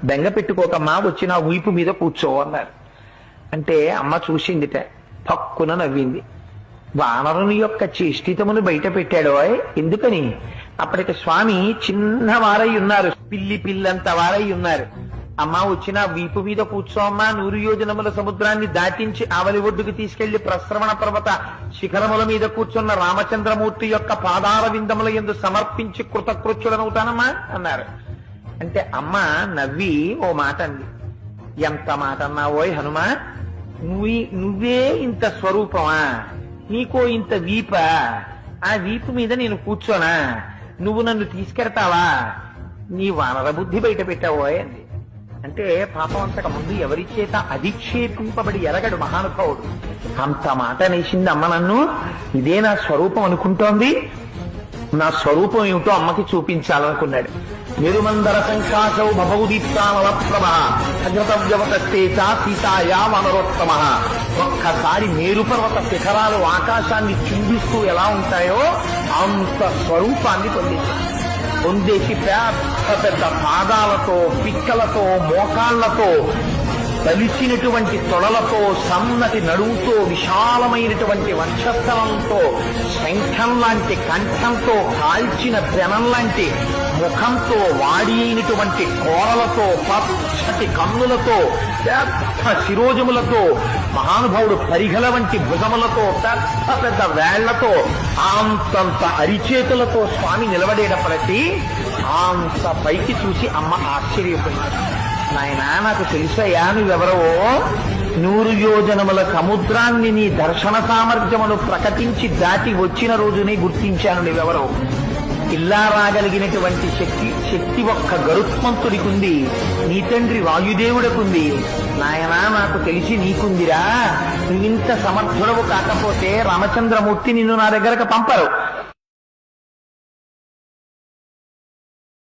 బెంగ పెట్టుకోకమ్మా, వచ్చి నా వీపు మీద కూర్చో అన్నారు. అంటే అమ్మ చూసిందిట, పక్కున నవ్వింది. వానరుని యొక్క చేష్టితమును బయట పెట్టాడో. ఎందుకని? అప్పటికి స్వామి చిన్నవారై ఉన్నారు, పిల్లంత వారై ఉన్నారు. అమ్మా వచ్చిన వీపు మీద కూర్చో అమ్మా, 100 యోజనముల సముద్రాన్ని దాటించి ఆవలి ఒడ్డుకు తీసుకెళ్లి ప్రశ్రవణ పర్వత శిఖరముల మీద కూర్చున్న రామచంద్రమూర్తి యొక్క పాదార విందముల యందు సమర్పించి కృతకృత్యులనవుతానమ్మా అన్నారు. అంటే అమ్మ నవ్వి ఓ మాట అంది. ఎంత మాట అన్నావోయ్ హనుమా, నువ్వే ఇంత స్వరూపమా, నీకో ఇంత వీప, ఆ వీపు మీద నేను కూర్చోనా, నువ్వు నన్ను తీసుకెడతావా, నీ వానర బుద్ధి బయట పెట్టావోయ్ అంది. అంటే పాపం అంతకు ముందు ఎవరి చేత అధిక్షేపింపబడి ఎరగడు మహానుభావుడు. అంత మాట నేసింది అమ్మ నన్ను, ఇదే నా స్వరూపం అనుకుంటోంది, నా స్వరూపం ఏమిటో అమ్మకి చూపించాలనుకున్నాడు. నిరుమందర సంకాశౌ భవౌదీప్తానల ప్రభ అగ్రతవ్యవతస్తేచ సీతాయా వనరోత్తమ. ఒక్కసారి మేరుపర్వత శిఖరాలు ఆకాశాన్ని చుంబిస్తూ ఎలా ఉంటాయో అంత స్వరూపాన్ని పొందేసి పెద్ద పెద్ద పాదాలతో, పిక్కలతో, మోకాళ్లతో, బలిసినటువంటి తొడలతో, సన్నటి నడువుతో, విశాలమైనటువంటి వక్షస్థలంతో, శంఖం లాంటి కంఠంతో, కాల్చిన పెనం లాంటి ముఖంతో, వాడి అయినటువంటి కోరలతో, పచ్చటి కన్నులతో, పెద్ద శిరోజములతో, మహానుభావుడు పరిఘల వంటి భుజములతో, పెద్ద పెద్ద వేళ్లతో, అంతంత అరిచేతులతో స్వామి నిలబడేటప్పటికీ అంత పైకి చూసి అమ్మ ఆశ్చర్యపోయింది. నాయనా, నాకు తెలుసయ్యా నువ్వెవరో. 100 యోజనముల సముద్రాన్ని నీ దర్శన సామర్థ్యమును ప్రకటించి దాటి వచ్చిన రోజునే గుర్తించాను నువ్వెవరో. ఇలా రాగలిగినటువంటి శక్తి ఒక్క గరుత్మంతుడికుంది, నీ తండ్రి వాయుదేవుడికుంది. నాయనా, నాకు తెలిసి నీకుందిరా. నువ్వింత సమర్థుడవు కాకపోతే రామచంద్రమూర్తి నిన్ను నా దగ్గరకు పంపరు.